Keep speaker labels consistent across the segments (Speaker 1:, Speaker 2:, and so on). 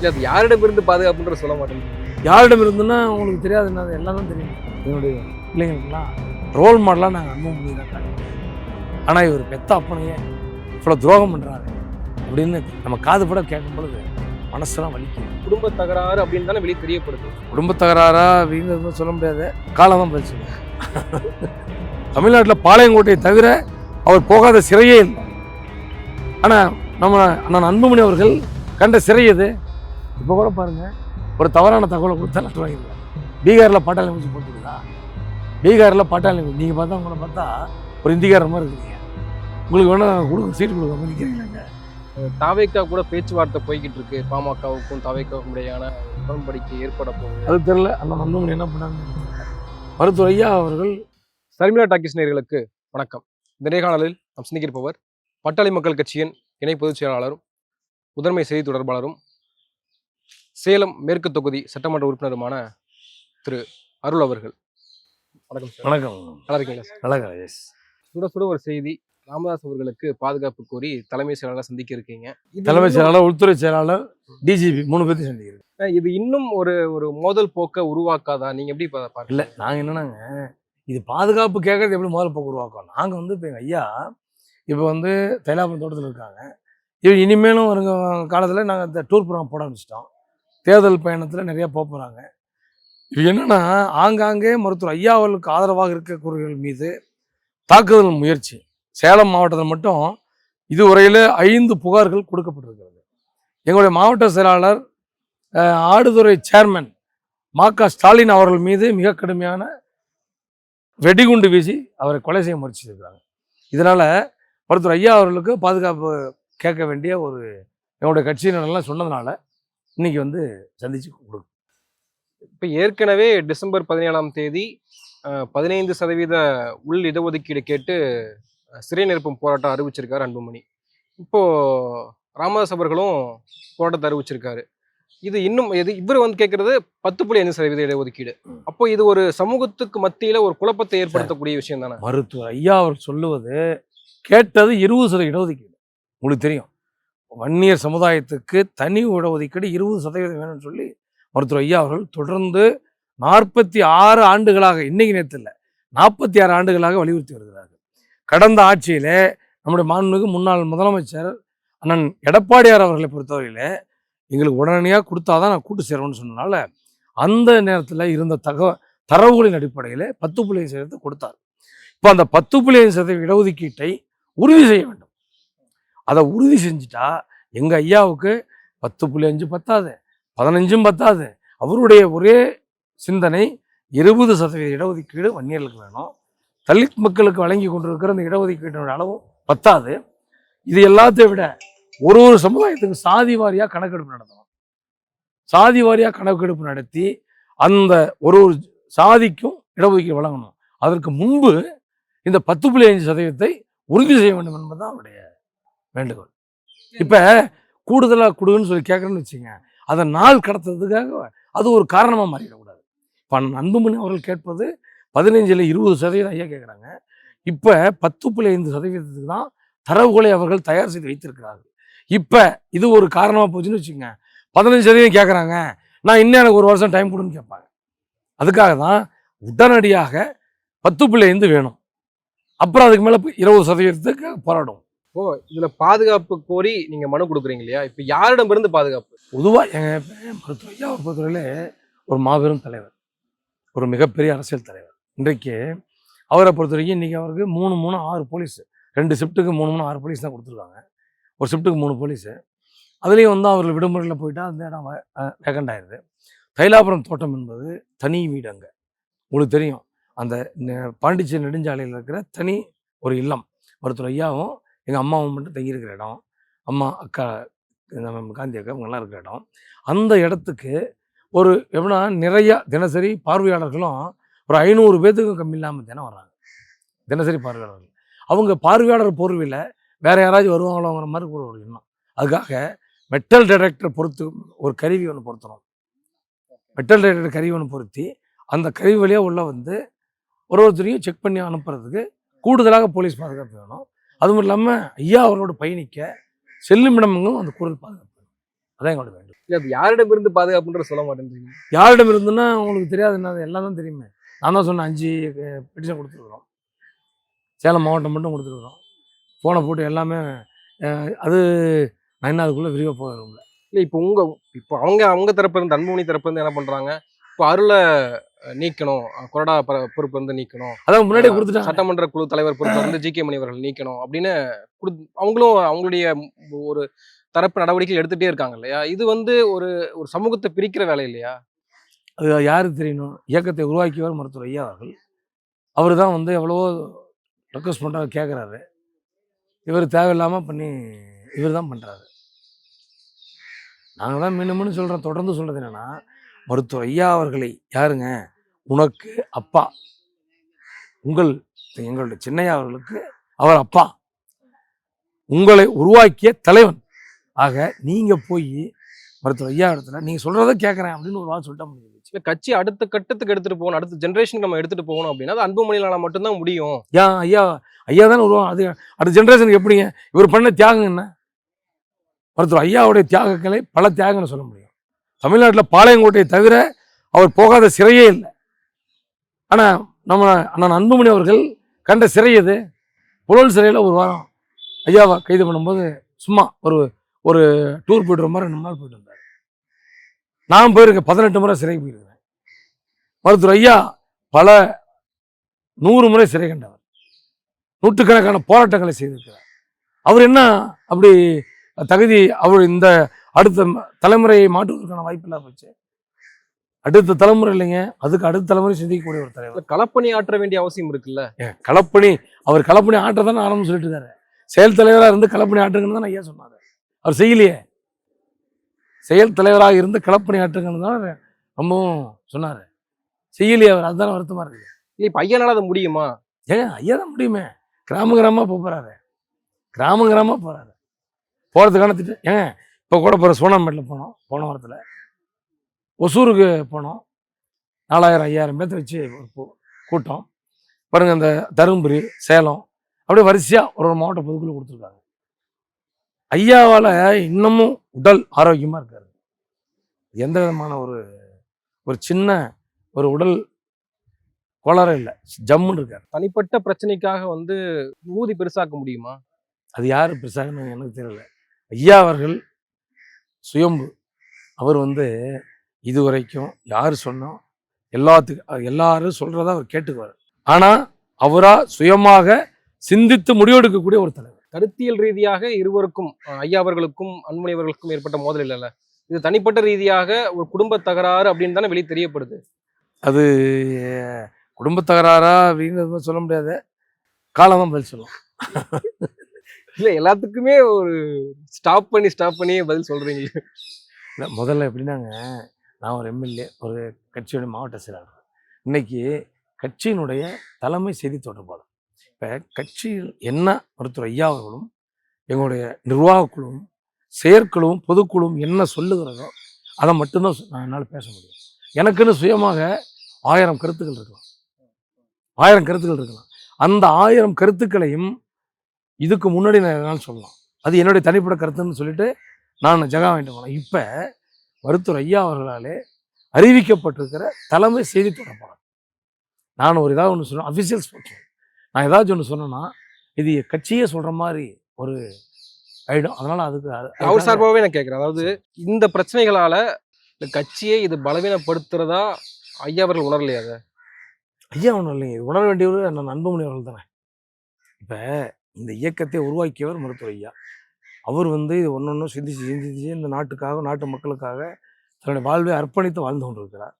Speaker 1: இல்ல அது யாரிடமிருந்து பாதுகாப்புன்ற சொல்ல மாட்டேங்க.
Speaker 2: யாரிடம் இருந்துன்னா உங்களுக்கு தெரியாது, என்ன எல்லாம் தான் தெரியும். என்னுடைய பிள்ளைங்களுக்குலாம் ரோல் மாடலாக நாங்கள் அனுபவம் தான் காட்டுவோம். ஆனால் இவர் பெத்த அப்பனையே இவ்வளோ துரோகம் பண்ணுறாரு அப்படின்னு நம்ம காது பட கேட்கும் பொழுது மனசெல்லாம் வலிக்கும்.
Speaker 1: குடும்ப தகராறு அப்படின்னு தானே வெளியே தெரியப்படுது.
Speaker 2: குடும்ப தகராறா அப்படின்னு சொல்ல முடியாது, காலம் தான் பதில் சொல்லுவேன். தமிழ்நாட்டில் பாளையங்கோட்டையை தவிர அவர் போகாத சிறையே இல்லை. ஆனால் நம்ம அண்ணன் அன்புமணி அவர்கள் கண்ட சிறை எது? இப்போ கூட பாருங்கள், ஒரு தவறான தகவலை கொடுத்தா லட்டு வாங்கிடுவாங்க. பீகாரில் பாட்டாளி அமைச்சு போட்டுருக்குதா? பீகாரில் பாட்டாளி நீங்கள் பார்த்தா உங்களை பார்த்தா ஒரு இந்திக்காரர் மாதிரி இருக்கிறீங்க. உங்களுக்கு வேணால் கொடுக்க சீட்டு கொடுக்க நிற்கிறீங்களாங்க.
Speaker 1: தாவேக்கா கூட பேச்சுவார்த்தை போய்கிட்டு இருக்கு. பாமகவுக்கும் தாவேக்காவுக்கும் இடையான உடன்படிக்கை ஏற்பட போகுது.
Speaker 2: அது தெரியல. அண்ணன் அன்புமணி என்ன பண்ணாங்க? மருத்துவர் ஐயா அவர்கள்.
Speaker 1: சர்மிளா டாக்கீஸ் நேயர்களுக்கு வணக்கம். இந்த நேர்காணலில் நாம் சிந்திக்கிருப்பவர் பாட்டாளி மக்கள் கட்சியின் இணை பொதுச் செயலாளரும் முதன்மை செய்தி தொடர்பாளரும் சேலம் மேற்கு தொகுதி சட்டமன்ற உறுப்பினருமான திரு அருள் அவர்கள். வணக்கம் சார்.
Speaker 2: வணக்கம்.
Speaker 1: நல்லா இருக்கீங்களா சார்?
Speaker 2: நல்லா இருக்கேன்.
Speaker 1: சுட சுட ஒரு செய்தி, ராமதாஸ் அவர்களுக்கு பாதுகாப்பு கோரி தலைமை செயலாளர் சந்திக்க இருக்கீங்க.
Speaker 2: தலைமை செயலாளர், உள்துறை செயலாளர், டிஜிபி 3 பேர்த்தையும் சந்திக்கிறேன்.
Speaker 1: இது இன்னும் ஒரு ஒரு மோதல் போக்க உருவாக்காதா? நீங்க எப்படி பார்க்கல?
Speaker 2: இல்லை, நாங்கள் என்னன்னாங்க, இது பாதுகாப்பு கேட்கறது எப்படி மோதல் போக்கு உருவாக்கும்? நாங்கள் இப்போ எங்கள் ஐயா இப்போ தைலாபுரம் தோட்டத்தில் இருக்காங்க. இனிமேலும் வருங்க காலத்தில் நாங்கள் இந்த டூர் ப்ரோக்ராம் போட ஆரம்பிச்சிட்டோம். தேர்தல் பயணத்தில் நிறையா போகிறாங்க. இது என்னென்னா, ஆங்காங்கே மருத்துவர் ஐயா அவர்களுக்கு ஆதரவாக இருக்கக்கூடியவர்கள் மீது தாக்குதல் முயற்சி. சேலம் மாவட்டத்தில் மட்டும் இதுவரையில் 5 புகார்கள் கொடுக்கப்பட்டிருக்கிறது. எங்களுடைய மாவட்ட செயலாளர் ஆடுதுறை சேர்மன் மா.க. ஸ்டாலின் அவர்கள் மீது மிக கடுமையான வெடிகுண்டு வீசி அவரை கொலை செய்ய முயற்சிச்சிருக்கிறாங்க. இதனால் மருத்துவர் ஐயா அவர்களுக்கு பாதுகாப்பு கேட்க வேண்டிய ஒரு எங்களுடைய கட்சியினரெல்லாம் சொன்னதுனால இன்னைக்கு சந்திச்சு கொடுக்கும்.
Speaker 1: இப்போ ஏற்கனவே டிசம்பர் 17ஆம் தேதி 15% உள் இடஒதுக்கீடு கேட்டு சிறை நிரப்பும் போராட்டம் அறிவிச்சிருக்காரு அன்புமணி. இப்போ ராமதாஸ் அவர்களும் போராட்டத்தை அறிவிச்சிருக்காரு. இது இன்னும் இவர் கேட்கறது 10.5% இடஒதுக்கீடு. அப்போ இது ஒரு சமூகத்துக்கு மத்தியில ஒரு குழப்பத்தை ஏற்படுத்தக்கூடிய விஷயம் தானே?
Speaker 2: மருத்துவர் ஐயா அவர் சொல்லுவது, கேட்டது 20% இடஒதுக்கீடு. உங்களுக்கு தெரியும், வன்னியர் சமுதாயத்துக்கு தனி இடஒதுக்கீடு 20% வேணும்னு சொல்லி மருத்துவர் ஐயா அவர்கள் தொடர்ந்து 46 ஆண்டுகளாக, இன்னைக்கு நேற்று இல்லை, 46 ஆண்டுகளாக வலியுறுத்தி வருகிறார்கள். கடந்த ஆட்சியிலே நம்முடைய மாண்புமிகு முன்னாள் முதலமைச்சர் அண்ணன் எடப்பாடியார் அவர்களை பொறுத்தவரையில் எங்களுக்கு உடனடியாக கொடுத்தாதான் நான் கூட்டு சேருவேன்னு சொன்னனால அந்த நேரத்தில் இருந்த தரவுகளின் அடிப்படையில் 10.5% கொடுத்தார். இப்போ அந்த 10.5% இடஒதுக்கீட்டை உறுதி செய்ய வேண்டும். அதை உறுதி செஞ்சுட்டா எங்கள் ஐயாவுக்கு 10.5 பத்தாது, 15 பத்தாது. அவருடைய ஒரே சிந்தனை 20% இடஒதுக்கீடு வன்னியர்களுக்கு வேணும். தலித் மக்களுக்கு வழங்கி கொண்டிருக்கிற அந்த இடஒதுக்கீட்டினுடைய அளவும் பத்தாது. இது எல்லாத்தையும் விட ஒரு சமுதாயத்துக்கு சாதி வாரியாக கணக்கெடுப்பு நடத்தணும். சாதி வாரியாக கணக்கெடுப்பு நடத்தி அந்த ஒரு சாதிக்கும் இடஒதுக்கீடு வழங்கணும். அதற்கு முன்பு இந்த 10.5% உறுதி செய்ய வேண்டும் என்பதுதான் அவருடைய வேண்டுகோள். இப்போ கூடுதலாக கொடுன்னு சொல்லி கேட்குறேன்னு வச்சுங்க, அதை நாள் கடத்துறதுக்காக அது ஒரு காரணமாக மாறிடக்கூடாது. இப்போ அன்புமணி அவர்கள் கேட்பது 15ல் 20% ஐயா கேட்குறாங்க. இப்போ 10.5% தான் தரவுகளை அவர்கள் தயார் செய்து வைத்திருக்கிறார்கள். இப்போ இது ஒரு காரணமாக போச்சுன்னு வச்சுங்க, 15% கேட்குறாங்க, நான் இன்னும் எனக்கு 1 வருஷம் டைம் கொடுன்னு கேட்பாங்க. அதுக்காக தான் உடனடியாக 10.5 வேணும். அப்புறம் அதுக்கு மேலே 20% போராடும்.
Speaker 1: ஓ, இதுல பாதுகாப்பு கோரி நீங்க மனு கொடுக்குறீங்க இல்லையா? இப்ப யாரிடமிருந்து பாதுகாப்பு?
Speaker 2: பொதுவாக எங்கள் மருத்துவர் ஐயா பொறுத்தவரையிலே ஒரு மாபெரும் தலைவர், ஒரு மிகப்பெரிய அரசியல் தலைவர். இன்றைக்கு அவரை பொறுத்த வரைக்கும் இன்றைக்கி அவருக்கு 3 போலீஸ், 2 ஷிஃப்ட்டுக்கு 6 போலீஸ் தான் கொடுத்துருக்காங்க. ஒரு ஷிஃப்ட்டுக்கு 3 போலீஸு. அதுலேயும் அவர்கள் விடுமுறையில் போயிட்டா அந்த இடம் வேகண்ட் ஆயிடுது. தைலாபுரம் தோட்டம் என்பது தனி வீடு. அங்கே உங்களுக்கு தெரியும், அந்த பாண்டிச்சேரி நெடுஞ்சாலையில் இருக்கிற தனி ஒரு இல்லம். மருத்துவர் ஐயாவும் எங்கள் அம்மாவும் மட்டும் தங்கியிருக்கிற இடம், அம்மா அக்கா காந்தி அக்கா இவங்கெல்லாம் இருக்கிற இடம். அந்த இடத்துக்கு ஒரு எப்படின்னா நிறையா தினசரி பார்வையாளர்களும் ஒரு 500 பேர்த்துக்கும் கம்மி இல்லாமல் தினம் வர்றாங்க. தினசரி பார்வையாளர்கள் அவங்க பார்வையாளர் போர்வையில் வேறு யாராச்சும் வருவாங்களோங்கிற மாதிரி ஒரு எண்ணம். அதுக்காக மெட்டல் டிடெக்டர் ஒரு கருவி ஒன்று பொருத்தணும். மெட்டல் டிடெக்டர் கருவி ஒன்று பொருத்தி அந்த கருவி வழியாக உள்ள ஒருத்தரையும் செக் பண்ணி அனுப்புறதுக்கு கூடுதலாக போலீஸ் பாதுகாப்பு வேணும். அதுவும் இல்லாமல் ஐயா அவரோட பயணிக்க செல்லுமிடமும் அந்த கூடுதல் பாதுகாப்பு. அதான் எங்களோட வேண்டும்.
Speaker 1: இல்ல அது யாரிடமிருந்து பாதுகாப்புன்ற சொல்ல மாட்டேன்றீங்க.
Speaker 2: யாரிடம் இருந்துன்னா உங்களுக்கு தெரியாது, என்ன எல்லாம் தான் தெரியுமே. நான் தான் சொன்னேன் 5 பெட்டிஷன் கொடுத்துருக்குறோம். சேலம் மாவட்டம் மட்டும் கொடுத்துருக்குறோம். ஃபோனை போட்டு எல்லாமே அது நான் என்ன அதுக்குள்ளே விரிவாக போகிறோம்ல.
Speaker 1: இல்ல இப்போ அவங்க அவங்க தரப்புல இருந்து அன்புமணி தரப்புல இருந்து என்ன பண்றாங்க, இப்போ அருளை நீக்கணும், கொறடா பொறுப்பு வந்து நீக்கணும்,
Speaker 2: அதான் முன்னாடியே கொடுத்துட்டாங்க.
Speaker 1: சட்டமன்ற குழு தலைவர் பொறுப்பு வந்து ஜி.கே. மணி அவர்கள் நீக்கணும் அப்படின்னு அவங்களும் அவங்களுடைய ஒரு தரப்பு நடவடிக்கைகள் எடுத்துட்டே இருக்காங்க இல்லையா? இது வந்து ஒரு ஒரு சமூகத்தை பிரிக்கிற வேலை இல்லையா?
Speaker 2: அது யாருக்கு தெரியணும்? இயக்கத்தை உருவாக்கியவர் மருத்துவர் ஐயா அவர்கள். அவர் தான் வந்து எவ்வளவோ ரெக்வஸ்ட் பண்ணுறாரு, கேட்குறாரு. இவர் தேவையில்லாமல் பண்ணி இவர் தான் பண்ணுறாரு. நாங்கள் தான் மீண்டும் மீண்டும் சொல்கிறோம், தொடர்ந்து சொல்கிறது என்னென்னா, மருத்துவர் ஐயா அவர்களை யாருங்க, உனக்கு அப்பா, எங்களுடைய சின்னையா அவர்களுக்கு அவர் அப்பா, உங்களை உருவாக்கிய தலைவன். ஆக நீங்கள் போய் மருத்துவர் ஐயா இடத்துல நீங்கள் சொல்கிறத கேட்குறேன் அப்படின்னு ஒரு வாரம் சொல்லிட்டா முடியும்.
Speaker 1: இல்ல கட்சி அடுத்த கட்டத்துக்கு எடுத்துட்டு போகணும், அடுத்த ஜென்ரேஷனுக்கு நம்ம எடுத்துட்டு போகணும் அப்படின்னா அது அன்புமணியால மட்டும்தான் முடியும்.
Speaker 2: ஏன் ஐயா தானே உருவாங்க. அது அடுத்த ஜென்ரேஷனுக்கு எப்படிங்க? இவர் பண்ண தியாகம் என்ன? மருத்துவர் ஐயாவுடைய தியாகங்களை பல தியாகம்னு சொல்ல முடியும். தமிழ்நாட்டில் பாளையங்கோட்டையை தவிர அவர் போகாத சிறையே இல்லை. ஆனால் நம்ம அண்ணன் அன்புமணி அவர்கள் கண்ட சிறை எது? புழல் சிறையில் ஒரு வாரம் ஐயாவை கைது பண்ணும்போது சும்மா ஒரு டூர் போய்ட்டு ரொம்ப 2 நாள் போயிட்டு வந்தார். நான் போயிருக்கேன், 18 முறை சிறைக்கு போயிருக்கேன். மருத்துவர் ஐயா பல 100 முறை சிறை கண்டவர், நூற்றுக்கணக்கான போராட்டங்களை செய்திருக்கிறார். அவர் என்ன அப்படி தகுதி? அவர் இந்த அடுத்த தலைமுறையை மாற்றுவதற்கான வாய்ப்பு இல்லாம போச்சு. அடுத்த தலைமுறை இல்லைங்க, அதுக்கு அடுத்த தலைமுறை சிந்திக்கக்கூடிய ஒரு தலைவர்.
Speaker 1: களப்பணி ஆற்ற வேண்டிய அவசியம் இருக்குல்ல.
Speaker 2: அவர் களப்பணி ஆற்றதான் ஆரம்பம் சொல்லிட்டு இருக்காரு. செயல் தலைவராக இருந்து களப்பணி ஆற்றுங்கன்னு தான் ஐயா சொன்னாரு. அவர் செய்யலையே. செயல் தலைவராக இருந்து களப்பணி ஆற்றுங்கன்னு தான் ரொம்பவும் சொன்னாரு. செய்யலையே அவர். அதுதான் வருத்தமா இருக்கு.
Speaker 1: இல்லை இப்போ ஐயானால அது முடியுமா?
Speaker 2: ஏங்க ஐயா தான் முடியுமே. கிராம போறாரு, கிராம போறாரு. போகிறதுக்கான திட்டம் ஏங்க. இப்போ கூட போகிற சோனாம்பேட்டில் போனோம், போன வாரத்தில் ஒசூருக்கு போனோம். 4000 5000 பேர்த்த வச்சு ஒரு கூட்டம் பாருங்கள். அந்த தருமபுரி, சேலம் அப்படியே வரிசையாக ஒரு மாவட்ட பொதுக்குழு கொடுத்துருக்காங்க. ஐயாவால் இன்னமும் உடல் ஆரோக்கியமாக இருக்காரு. எந்த விதமான ஒரு சின்ன ஒரு உடல் கோளாறும் இல்லை, ஜம்முன்னு இருக்கார்.
Speaker 1: தனிப்பட்ட பிரச்சனைக்காக வந்து ஊதி பெருசாக்க முடியுமா?
Speaker 2: அது யார் பெருசாகன்னு எனக்கு தெரியல. ஐயா அவர்கள் சுயம்பு. அவர் வந்து இதுவரைக்கும் யார் சொன்னோம் எல்லாரும் சொல்கிறத அவர் கேட்டுக்குவார். ஆனால் அவராக சுயமாக சிந்தித்து முடிவெடுக்கக்கூடிய ஒரு தலைவர்.
Speaker 1: கருத்தியல் ரீதியாக இருவருக்கும், ஐயா அவர்களுக்கும் அன்புமணி அவர்களுக்கும் ஏற்பட்ட மோதல் இல்லைல்ல, இது தனிப்பட்ட ரீதியாக ஒரு குடும்ப தகராறு அப்படின்னு தானே வெளியே தெரியப்படுது.
Speaker 2: அது குடும்ப தகராறா அப்படின்னு சொல்ல முடியாது, காலமாக பதில் சொல்லும்.
Speaker 1: இல்லை எல்லாத்துக்குமே ஒரு ஸ்டாப் பண்ணி பதில் சொல்றீங்க.
Speaker 2: இல்லை முதல்ல எப்படின்னாங்க, நான் ஒரு எம்எல்ஏ, ஒரு கட்சியோட மாவட்ட செயலாளர், இன்னைக்கு கட்சியினுடைய தலைமை செய்தி தொடர்பாளர். இப்போ கட்சியில் என்ன மருத்துவர் ஐயா அவர்களும் எங்களுடைய நிர்வாக குழுவும் செயற்குழுவும் பொதுக்குழுவும் என்ன சொல்லுகிறதோ அதை மட்டும்தான் நான் என்னால் பேச முடியும். எனக்குன்னு சுயமாக 1000 கருத்துக்கள் இருக்கலாம், 1000 கருத்துக்கள் இருக்கலாம். அந்த 1000 கருத்துக்களையும் இதுக்கு முன்னாடி நான் என்னால் சொல்லலாம். அது என்னுடைய தனிப்பட்ட கருத்துன்னு சொல்லிட்டு நான் ஜகா வாங்கிட்டு போனேன். இப்போ மருத்துவர் ஐயா அவர்களாலே அறிவிக்கப்பட்டிருக்கிற தலைமை செய்தி தொடர்பாளர். நான் ஏதாவது ஒன்று சொன்னேன், அஃபிஷியல் ஸ்போக்ஸ்மேன், நான் ஏதாச்சும் ஒன்று சொன்னேன்னா இது கட்சியே சொல்கிற மாதிரி ஒரு ஆயிடும். அதனால் அதுக்கு
Speaker 1: அவர் சார்பாகவே நான் கேட்குறேன். அதாவது இந்த பிரச்சனைகளால் இந்த கட்சியை இது பலவீனப்படுத்துறதா ஐயா அவர்கள் உணரலையா? அதை
Speaker 2: ஐயா ஒன்றும் இல்லைங்க, இது உணர வேண்டியவர் நான் அன்புமணி அவர்கள் தானே. இப்போ இந்த இயக்கத்தை உருவாக்கியவர் மருத்துவர் ஐயா. அவர் வந்து இது ஒன்று சிந்திச்சு இந்த நாட்டுக்காக, நாட்டு மக்களுக்காக தன்னுடைய வாழ்வை அர்ப்பணித்து வாழ்ந்து கொண்டிருக்கிறார்.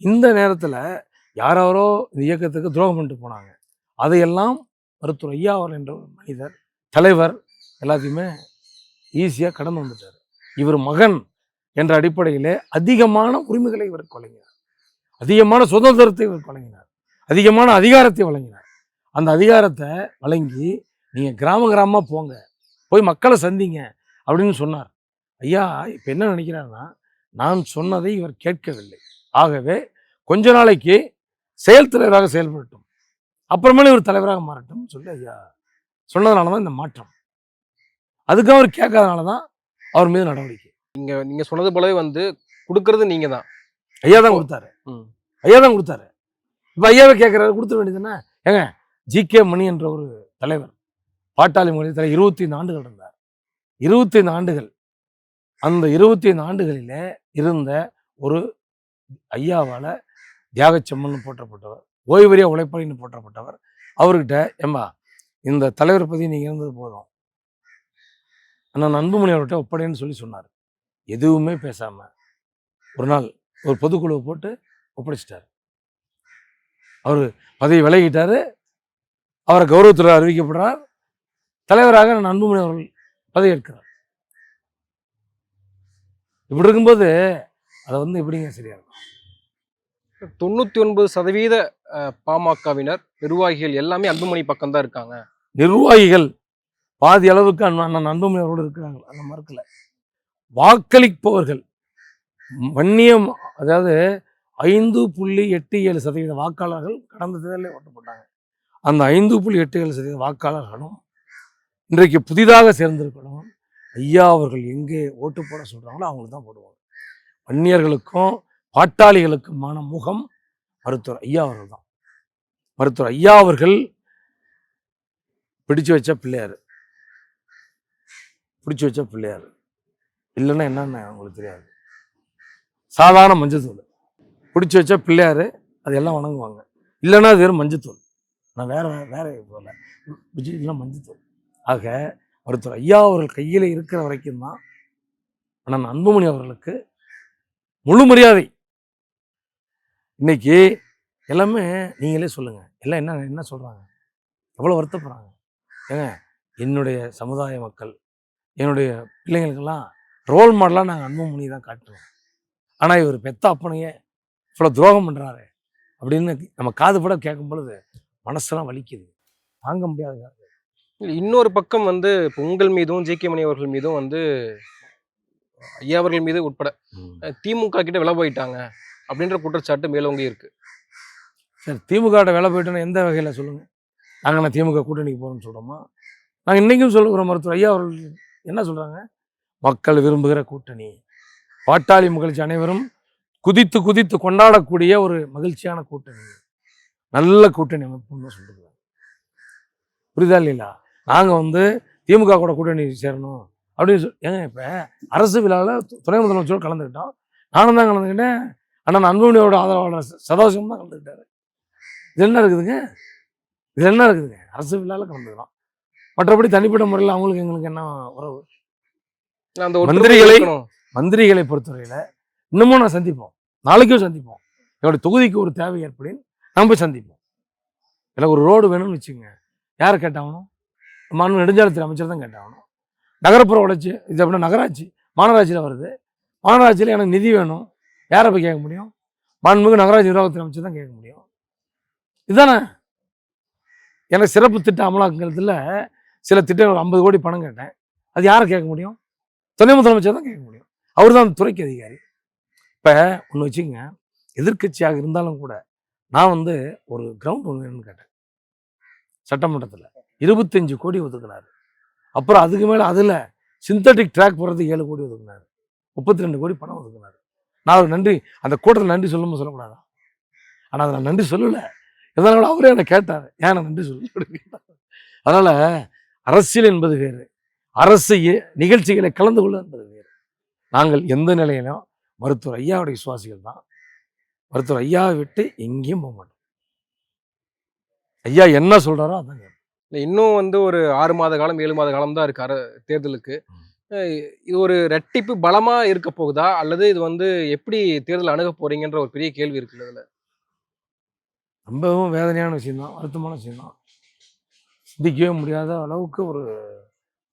Speaker 2: இந்த நேரத்தில் யாரோ இந்த இயக்கத்துக்கு துரோகம் பண்ணிட்டு போனாங்க. அதையெல்லாம் மருத்துவர் ஐயா அவர் என்ற ஒரு மனிதர், தலைவர், எல்லாத்தையுமே ஈஸியாக கடந்து வந்துட்டார். இவர் மகன் என்ற அடிப்படையிலே அதிகமான உரிமைகளை இவர் வழங்கினார், அதிகமான சுதந்திரத்தை இவர் வழங்கினார், அதிகமான அதிகாரத்தை வழங்கினார். அந்த அதிகாரத்தை வழங்கி நீங்கள் கிராமமாக போங்க, போய் மக்களை சந்திங்க அப்படின்னு சொன்னார். ஐயா இப்போ என்ன நினைக்கிறாருன்னா, நான் சொன்னதை இவர் கேட்கவில்லை, ஆகவே கொஞ்ச நாளைக்கு செயல் தலைவராக செயல்படட்டும், அப்புறமேலே இவர் தலைவராக மாறட்டும் சொல்லி ஐயா சொன்னதுனால தான் இந்த மாற்றம். அதுக்கு அவர் கேட்காதனால தான் அவர் மீது நடவடிக்கை.
Speaker 1: நீங்க சொன்னது போலவே வந்து கொடுக்கறது நீங்க தான்.
Speaker 2: ஐயா தான் கொடுத்தாரு.
Speaker 1: ம்.
Speaker 2: ஐயா தான் கொடுத்தாரு. இப்போ ஐயாவே கேட்குறாரு, கொடுத்துட வேண்டியதுதானே. ஏங்க, ஜி.கே. மணி என்ற ஒரு தலைவர் பாட்டாளி மக்கள் தலைவர் 25 ஆண்டுகள் இருந்தார். 25 ஆண்டுகள். அந்த 25 ஆண்டுகளிலே இருந்த ஒரு ஐயாவால தியாகச்செம்மல்னு போற்றப்பட்டவர், ஓய்வறியா உழைப்பாளின்னு போற்றப்பட்டவர். அவர்கிட்ட ஏம்பா இந்த தலைவர் பத்தி நீங்க இருந்தது போதும், நான் அன்புமணி அவர்கிட்ட ஒப்படைன்னு சொல்லி சொன்னார். எதுவுமே பேசாம ஒரு நாள் ஒரு பொதுக்குழுவை போட்டு ஒப்படைச்சிட்டாரு. அவர் பதவி விலகிட்டாரு. அவரை கௌரவத்தில் அறிவிக்கப்படுறார். தலைவராக நான் அன்புமணி அவர்கள் பதவியேற்கிறார். இப்படி இருக்கும்போது அதை வந்து எப்படிங்க சரியா இருக்கும்?
Speaker 1: 99% பாமகவினர் நிர்வாகிகள் எல்லாமே அன்புமணி பக்கம் தான் இருக்காங்க.
Speaker 2: நிர்வாகிகள் பாதி அளவுக்கு அண்ணன் அன்புமணி அவரோடு இருக்கிறாங்க, அந்த மறுக்கல. வாக்களிப்பவர்கள் வன்னியம், அதாவது 5.87% வாக்காளர்கள் கடந்த தேர்தலில் ஓட்டு போட்டாங்க. அந்த 5.87% வாக்காளர்களும் இன்றைக்கு புதிதாக சேர்ந்திருக்கணும். ஐயா அவர்கள் எங்கே ஓட்டு போட சொல்றாங்களோ அவங்களுக்கு தான் போடுவாங்க. வன்னியர்களுக்கும் பாட்டாளிகளுக்குமான முகம் மருத்துவர் ஐயா அவர்கள் தான். மருத்துவர் ஐயா அவர்கள் பிடிச்சு வச்ச பிள்ளையாரு, பிடிச்சு வச்ச பிள்ளையாரு. இல்லைன்னா என்னன்னு அவங்களுக்கு தெரியாது. சாதாரண மஞ்சத்தூள் பிடிச்சி வச்சா பிள்ளையாரு அது எல்லாம் வணங்குவாங்க. இல்லைன்னா அது வெறும் மஞ்சத்தூள். நான் வேற வேற போல இல்லைன்னா மஞ்சத்தூள். ஆக மருத்துவர் ஐயா அவர்கள் கையில் இருக்கிற வரைக்கும் தான் அண்ணன் அன்புமணி அவர்களுக்கு முழு மரியாதை. இன்னைக்கு எல்லாமே நீங்களே சொல்லுங்க, எல்லாம் என்ன என்ன சொல்றாங்க, எவ்வளோ வருத்தப்படுறாங்க. ஏங்க, என்னுடைய சமுதாய மக்கள், என்னுடைய பிள்ளைங்களுக்கெல்லாம் ரோல் மாடலாக நாங்கள் அன்புமணி தான் காட்டுறோம். ஆனால் இவர் பெத்த அப்பனையே இவ்வளோ துரோகம் பண்ணுறாரு அப்படின்னு நம்ம காது பட கேட்கும் பொழுது மனசெல்லாம் வலிக்குது, தாங்க முடியாதுங்க.
Speaker 1: இன்னொரு பக்கம் வந்து இப்போ உங்கள் மீதும் ஜி.கே. மணி அவர்கள் மீதும் வந்து ஐயா அவர்கள் மீது உட்பட திமுக கிட்ட விலை போயிட்டாங்க அப்படின்ற குற்றச்சாட்டு மேலோங்கி இருக்கு.
Speaker 2: சரி, திமுக வேலை போயிட்டோன்னா எந்த வகையில் சொல்லுங்கள்? நாங்கள் நான் திமுக கூட்டணிக்கு போகிறோம்னு சொல்கிறோமா? நாங்கள் இன்றைக்கும் சொல்லுகிறோம். மருத்துவர் ஐயா அவர்கள் என்ன சொல்கிறாங்க? மக்கள் விரும்புகிற கூட்டணி, பாட்டாளி மகிழ்ச்சி அனைவரும் குதித்து குதித்து கொண்டாடக்கூடிய ஒரு மகிழ்ச்சியான கூட்டணி, நல்ல கூட்டணி அமைப்புன்னு சொல்லுங்க. புரியுதா இல்லைங்களா? நாங்கள் வந்து திமுக கூட கூட்டணி சேரணும் அப்படின்னு ஏங்க, இப்போ அரசு விழாவில் துணை முதலமைச்சரோடு கலந்துக்கிட்டோம். நானும் தான் கலந்துக்கிட்டேன். ஆனால் அன்புமணியோட ஆதரவாளர் சதாசிவம் தான் கலந்துக்கிட்டாரு. இது என்ன இருக்குதுங்க? இது என்ன இருக்குதுங்க? அரசு விழாவில் கலந்துக்கிறோம். மற்றபடி தனிப்பட்ட முறையில் அவங்களுக்கு எங்களுக்கு என்ன உறவு? மந்திரிகளை பொறுத்தவரையில் இன்னமும் நான் சந்திப்போம், நாளைக்கும் சந்திப்போம். என்னுடைய தொகுதிக்கு ஒரு தேவை ஏற்படின்னு நம்ம போய் சந்திப்போம். எனக்கு ஒரு ரோடு வேணும்னு வச்சுங்க, யாரை கேட்டாகணும்? மாண்பு நெடுஞ்சாலைத்துறை அமைச்சர் தான் கேட்டாகணும். நகரப்புற வளர்ச்சி இது அப்படின்னா நகராட்சி மாநகராட்சியில் வருது. மாநகராட்சியில் எனக்கு நிதி வேணும், யாரை போய் கேட்க முடியும்? மாண்புமிகு நகராட்சி நிர்வாகத்துறை அமைச்சர் தான் கேட்க முடியும். இதுதானே எனக்கு சிறப்பு திட்ட அமலாக்கத்தில் சில திட்டங்கள் 50 கோடி பணம் கேட்டேன். அது யாரை கேட்க முடியும்? துணை முதலமைச்சர் தான் கேட்க முடியும். அவர் தான் அந்த துறைக்கு அதிகாரி. இப்போ ஒன்று வச்சுங்க, எதிர்கட்சியாக இருந்தாலும் கூட நான் வந்து ஒரு கிரவுண்ட் ஒன்று வேணும்னு கேட்டேன். சட்டமன்றத்தில் 25 கோடி ஒதுக்குனாரு. அப்புறம் அதுக்கு மேலே அதில் சிந்தட்டிக் ட்ராக் போடுறதுக்கு 7 கோடி ஒதுக்குனாரு. 32 கோடி பணம் ஒதுக்குனாரு. நான் ஒரு நன்றி அந்த கூட்டத்தில் நன்றி சொல்லணும்னு சொல்லக்கூடாதா? ஆனால் அதை நான் நன்றி சொல்லலை. இதனால அவரே என்னை கேட்டார், ஏன் நான் நன்றி சொல்ல? அதனால் அரசியல் என்பது வேறு, அரசு நிகழ்ச்சிகளை கலந்து கொள்ள என்பது வேறு. நாங்கள் எந்த நிலையிலும் மருத்துவர் ஐயாவுடைய விசுவாசிகள் தான். மருத்துவர் ஐயாவை விட்டு எங்கேயும் போக மாட்டோம். ஐயா என்ன சொல்றாரோ அதான்.
Speaker 1: இன்னும் வந்து ஒரு 6 மாத காலம் 7 மாத காலம் தான் இருக்கு தேர்தலுக்கு. இது ஒரு ரெட்டிப்பு பலமா இருக்க போகுதா, அல்லது இது வந்து எப்படி தேர்தல் அணுக போறீங்கன்ற ஒரு பெரிய கேள்வி இருக்குல்ல. இதுல
Speaker 2: ரொம்பவும் வேதனையான விஷயம் தான், வருத்தமான விஷயம் தான். சிந்திக்கவே முடியாத அளவுக்கு ஒரு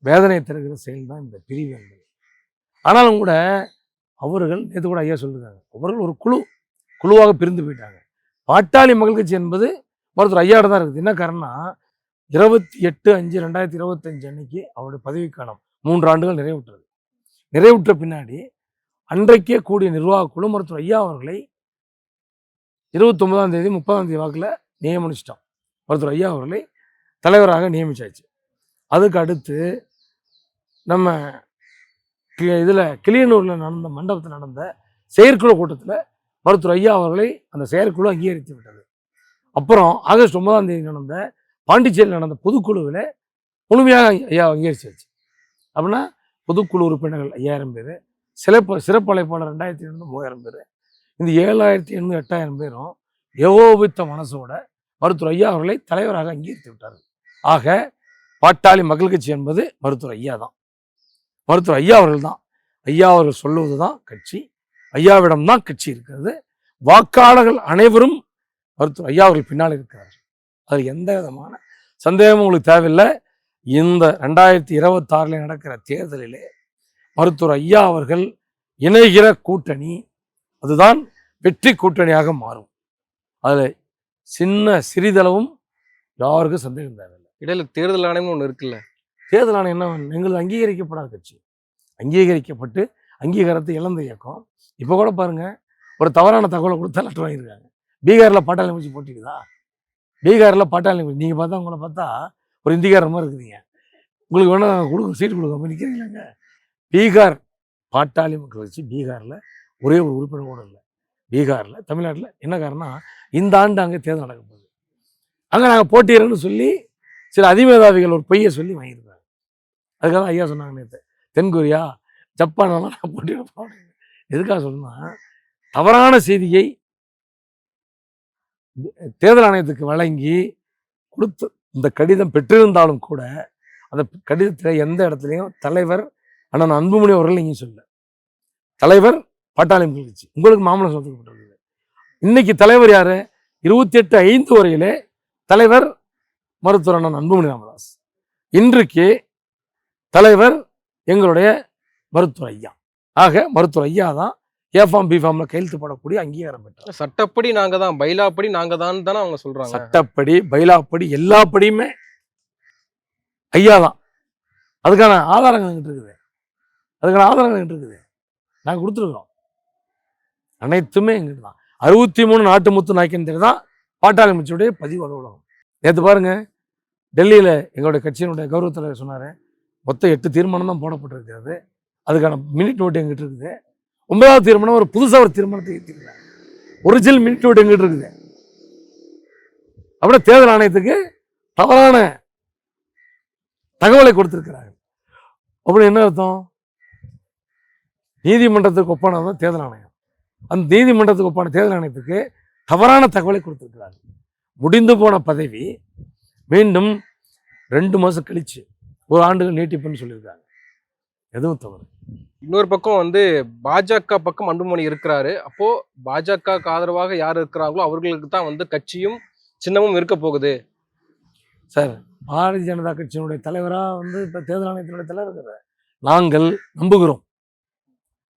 Speaker 2: வேதனை தருகிற செயல் தான் இந்த பிரிவு என்பது. ஆனாலும் கூட அவர்கள் நேற்று கூட ஐயா சொல்லியிருக்காங்க, அவர்கள் ஒரு குழுவாக பிரிந்து போயிட்டாங்க. பாட்டாளி மக்கள் கட்சி என்பது மருத்துவர் ஐயாவோட தான் இருக்குது. என்ன காரணம்னா 28/5/2025 அன்னைக்கு அவருடைய பதவிக்காலம் 3 ஆண்டுகள் நிறைவுற்றது. நிறைவுற்ற பின்னாடி அன்றைக்கே கூடிய நிர்வாக குழு மருத்துவர் ஐயா அவர்களை 29ஆம் தேதி 30ஆம் தேதி வாக்கில் நியமனிச்சிட்டோம். மருத்துவர் ஐயா அவர்களை தலைவராக நியமிச்சாச்சு. அதுக்கு அடுத்து நம்ம இதில் கிளியனூரில் நடந்த மண்டபத்தில் நடந்த செயற்குழு கூட்டத்தில் மருத்துவர் ஐயா அவர்களை அந்த செயற்குழு அங்கீகரித்து விட்டது. அப்புறம் ஆகஸ்ட் 9ஆம் தேதி நடந்த பாண்டிச்சேரியில் நடந்த பொதுக்குழுவில் முழுமையாக ஐயா அங்கீகரிச்சாச்சு. அப்படின்னா பொதுக்குழு உறுப்பினர்கள் 5000 பேர், சிறப்பு அழைப்பாளர் 2200 3000 பேர், இந்த 7800 8000 பேரும் ஏகோபித்த மனசோட மருத்துவர் ஐயா அவர்களை தலைவராக அங்கீகரித்து விட்டார்கள். ஆக பாட்டாளி மக்கள் கட்சி என்பது மருத்துவர் ஐயா தான், மருத்துவர் ஐயா அவர்கள் தான். ஐயா அவர்கள் சொல்லுவது தான் கட்சி, ஐயாவிடம் தான் கட்சி இருக்கிறது. வாக்காளர்கள் அனைவரும் மருத்துவர் ஐயா அவர்கள் பின்னால் இருக்கிறார்கள். அதில் எந்த விதமான சந்தேகமும் உங்களுக்கு தேவையில்லை. இந்த 2026 நடக்கிற தேர்தலிலே மருத்துவர் ஐயா அவர்கள் இணைகிற கூட்டணி அதுதான் வெற்றி கூட்டணியாக மாறும். அதில் சிறிதளவும் யாருக்கும் சந்தேகம் தேவையில்லை.
Speaker 1: இடையில தேர்தல் ஆணையம் ஒன்று இருக்குல்ல,
Speaker 2: தேர்தல் ஆணையம் என்ன, எங்களுக்கு அங்கீகரிக்கப்படாத கட்சி, அங்கீகரிக்கப்பட்டு அங்கீகாரத்தை இழந்த இயக்கம். இப்போ கூட பாருங்க, ஒரு தவறான தகவலை கொடுத்தா லெட்டர் வாங்கியிருக்காங்க. பீகாரில் பாட்டாளி கட்சி போட்டிக்குதா? பீகாரில் பாட்டாளி கட்சி நீங்கள் பார்த்தா உங்களை பார்த்தா ஒரு இந்திக்காரர் மாதிரி இருக்குதுங்க. உங்களுக்கு வேணா சீட்டு கொடுக்க நிற்கிறீங்களாங்க. பீகார் பாட்டாளி மக்கள் கட்சி பீகாரில் ஒரே ஒரு உறுப்பினர் கூட இல்லை. பீகாரில் தமிழ்நாட்டில் என்ன காரணம், இந்த ஆண்டு அங்கே தேர்தல் நடக்க போகுது. அங்கே நாங்கள் போட்டியிடணும்னு சொல்லி சில அதிமேதாவிகள் ஒரு பொய்யை சொல்லி வாங்கியிருக்காங்க. அதுக்காக ஐயா சொன்னாங்க நேற்று, தென்கொரியா ஜப்பானெல்லாம் நான் போட்டியிட போகிறேன். எதுக்காக சொன்னா, தவறான செய்தியை தேர்தல் ஆணையத்துக்கு வழங்கி கொடுத்து இந்த கடிதம் பெற்றிருந்தாலும் கூட அந்த கடிதத்தில் எந்த இடத்துலையும் தலைவர் அண்ணன் அன்புமணி அவர்கள் நீங்கள் சொல்ல, தலைவர் பாட்டாளி மக்கள் கட்சி உங்களுக்கு மாமல்லம் சொல்லப்பட்டிருக்குது. இன்னைக்கு தலைவர் யாரு? 28/5 வரையிலே தலைவர் மருத்துவர் அண்ணன் அன்புமணி ராமதாஸ். இன்றைக்கு தலைவர் எங்களுடைய மருத்துவர் ஐயா. ஆக மருத்துவர் ஐயா தான் ஏஃபார்ம் பிஃபார்ம்ல கையெழுத்து போடக்கூடிய அங்கீகாரம் பெற்றார்.
Speaker 1: சட்டப்படி நாங்க தான், பைலாப்படி நாங்க தான் தானே அவங்க சொல்றாங்க.
Speaker 2: சட்டப்படி பைலாப்படி எல்லா படியுமே ஐயா தான். அதுக்கான ஆதாரங்கள் எங்கிட்ட இருக்குது, நாங்கள் கொடுத்துருக்கோம். அனைத்துமே எங்கிட்ட தான். 63 நாட்டு முத்து நாய்க்கன் தான் பாட்டாளி கட்சியுடைய பதிவு அலுவலகம். நேற்று பாருங்க, டெல்லியில் எங்களுடைய கட்சியினுடைய கௌரவ தலைவர் சொன்னார், மொத்தம் 8 தீர்மானம் தான் போடப்பட்டிருக்கிறது. அதுக்கான மினிட் நோட்டு எங்கிட்ட இருக்குது. 9வது தீர்மானம் ஒரு புதுசாக ஒரு தீர்மானத்தை ஏற்றிருக்கிறாங்க. ஒரிஜினல் மினிட் நோட்டு எங்கிட்ட இருக்குது. அப்படியே தேர்தல் ஆணையத்துக்கு தவறான தகவலை கொடுத்திருக்கிறார்கள். அப்படி என்ன அர்த்தம்? நீதிமன்றத்துக்கு ஒப்பானது தான் தேர்தல் ஆணையம். அந்த நீதிமன்றத்துக்கு ஒப்பான தேர்தல் ஆணையத்துக்கு தவறான தகவலை கொடுத்திருக்கிறார்கள். முடிந்து போன பதவி மீண்டும் 2 மாதம் கழிச்சு 1 ஆண்டுகள் நீட்டிப்புன்னு சொல்லியிருக்காங்க. எதுவும் தவறு.
Speaker 1: இன்னொரு பக்கம் வந்து பாஜக பக்கம் அன்புமணி இருக்கிறாரு. அப்போ பாஜகவுக்கு ஆதரவாக யார் இருக்கிறாங்களோ அவர்களுக்கு தான் வந்து கட்சியும் சின்னமும் இருக்க போகுது.
Speaker 2: சார், பாரதிய ஜனதா கட்சியினுடைய தலைவராக வந்து இப்போ தேர்தல் ஆணையத்தினுடைய தலைவர் இருக்கிறார். நாங்கள் நம்புகிறோம்,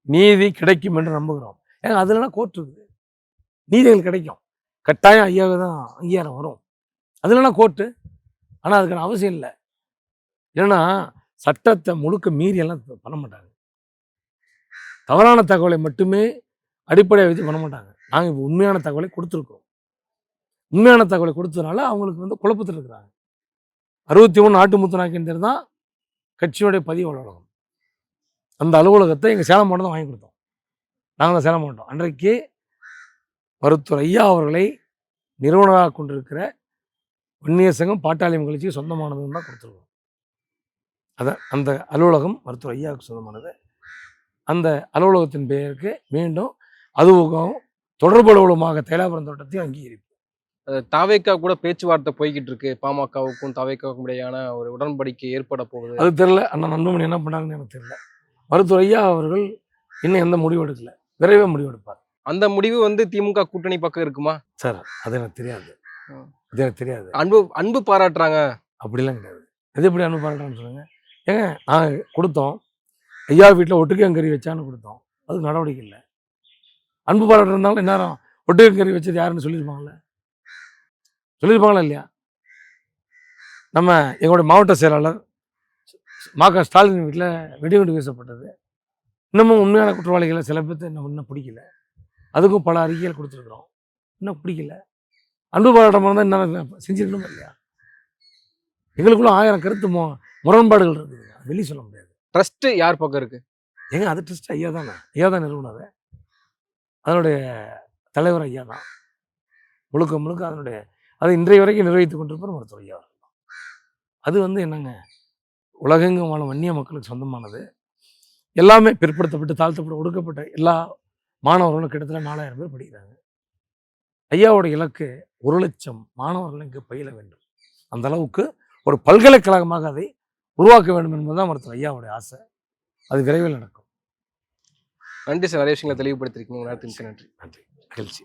Speaker 2: நீதி கிடைக்கும் என்று நம்புகிறோம். ஏன்னா அதுலலாம் கோர்ட் இருக்குது, நீதிகள் கிடைக்கும். கட்டாயம் ஐயாவுக்கு தான் அங்கீகாரம் வரும். அதுலலாம் கோர்ட்டு. ஆனால் அதுக்கான அவசியம் இல்லை. ஏன்னா சட்டத்தை முழுக்க மீறியெல்லாம் பண்ண மாட்டாங்க. தவறான தகவலை மட்டுமே அடிப்படையாக வச்சு பண்ண மாட்டாங்க. நாங்கள் இப்போ உண்மையான தகவலை கொடுத்துருக்கோம். உண்மையான தகவலை கொடுத்ததுனால அவங்களுக்கு வந்து குழப்பத்தில் இருக்கிறாங்க. 61 நாட்டு முத்து நாய்க்கன் தான் கட்சியுடைய பதிவு அலுவலகம். அந்த அலுவலகத்தை எங்கள் சேலம் மாவட்டம் தான் வாங்கி கொடுத்தோம். நாங்கள் தான் சேலம் மாவட்டம். அன்றைக்கு மருத்துவர் ஐயா அவர்களை நிறுவனராக கொண்டிருக்கிற வன்னியர் சங்கம் பாட்டாளி மக்கள் கட்சிக்கு சொந்தமானதுன்னு தான் கொடுத்துருக்கோம். அதான் அந்த அலுவலகம் மருத்துவர் ஐயாவுக்கு சொந்தமானது. அந்த அலுவலகத்தின் பெயருக்கு மீண்டும் அதுவும் தொடர்பு அலுவலகமாக தைலாபுரம் தோட்டத்தையும் அங்கீகரிப்பு.
Speaker 1: தாவேக்கா கூட பேச்சுவார்த்தை போய்கிட்டு இருக்கு. பாமகவுக்கும் தாவேக்காவுக்கும் இடையான ஒரு உடன்படிக்கை ஏற்பட போகுது.
Speaker 2: அது தெரியல. அண்ணன் அன்புமணி என்ன பண்ணாங்கன்னு எனக்கு தெரியல. மருத்துவர் ஐயா அவர்கள் இன்னும் எந்த முடிவு எடுக்கல, விரைவே முடிவு எடுப்பார்.
Speaker 1: அந்த முடிவு வந்து திமுக கூட்டணி பக்கம் இருக்குமா
Speaker 2: சார்? அது எனக்கு தெரியாது,
Speaker 1: அன்பு பாராட்டுறாங்க
Speaker 2: அப்படிலாம் கிடையாது. எது எப்படி அன்பு பாராட்டுறான்னு சொல்லுங்க. ஏங்க, நாங்கள் கொடுத்தோம், ஐயா வீட்டில் ஒட்டுக்கங்கறி வச்சான்னு கொடுத்தோம், அதுக்கு நடவடிக்கை இல்லை. அன்பு பாராட்டு இருந்தாலும் இந்நேரம் ஒட்டுக்கங்கறி வச்சது யாருன்னு சொல்லியிருப்பாங்களா இல்லையா? நம்ம எங்களுடைய மாவட்ட செயலாளர் மா.க. ஸ்டாலின் வீட்டில் வெடிகுண்டு வீசப்பட்டது. இன்னமும் உண்மையான குற்றவாளிகளை சில பேர்த்து இன்னும் பிடிக்கல. அதுக்கும் பல அறிக்கைகள் கொடுத்துருக்குறோம், இன்னும் பிடிக்கல. அன்பு பாராட்டம் இருந்தால் இன்னும் செஞ்சிருக்கணும் இல்லையா? எங்களுக்குள்ள 1000 கருத்து முரண்பாடுகள் இருக்குது, வெளியே சொல்ல முடியாது.
Speaker 1: ட்ரஸ்ட் யார் பக்கம் இருக்கு?
Speaker 2: ஏங்க அது ட்ரஸ்ட் ஐயா தானே, ஐயா தான் நிறுவனம் அதை. அதனுடைய தலைவர் ஐயா தான். முழுக்க முழுக்க அதனுடைய அதை இன்றைய வரைக்கும் நிர்வகித்துக் கொண்டிருப்பார் மருத்துவர் ஐயா. அது வந்து என்னங்க, உலகெங்கும் வாழும் வன்னிய மக்களுக்கு சொந்தமானது. எல்லாமே பிற்படுத்தப்பட்டு தாழ்த்தப்பட்டு ஒடுக்கப்பட்ட எல்லா மாணவர்களும் கிட்டத்தட்ட 4000 பேர் படிக்கிறாங்க. ஐயாவோட இலக்கு 1,00,000 மாணவர்கள் இங்கு பயில வேண்டும். அந்த அளவுக்கு ஒரு பல்கலைக்கழகமாக அதை உருவாக்க வேண்டும் என்பதுதான் மருத்துவர் ஐயாவுடைய ஆசை. அது விரைவில் நடக்கும்.
Speaker 1: நன்றி சார், நிறைய விஷயங்களை தெளிவுபடுத்திருக்கீங்க. நேரத்துக்கு மிக்க நன்றி.
Speaker 2: நன்றி, மகிழ்ச்சி.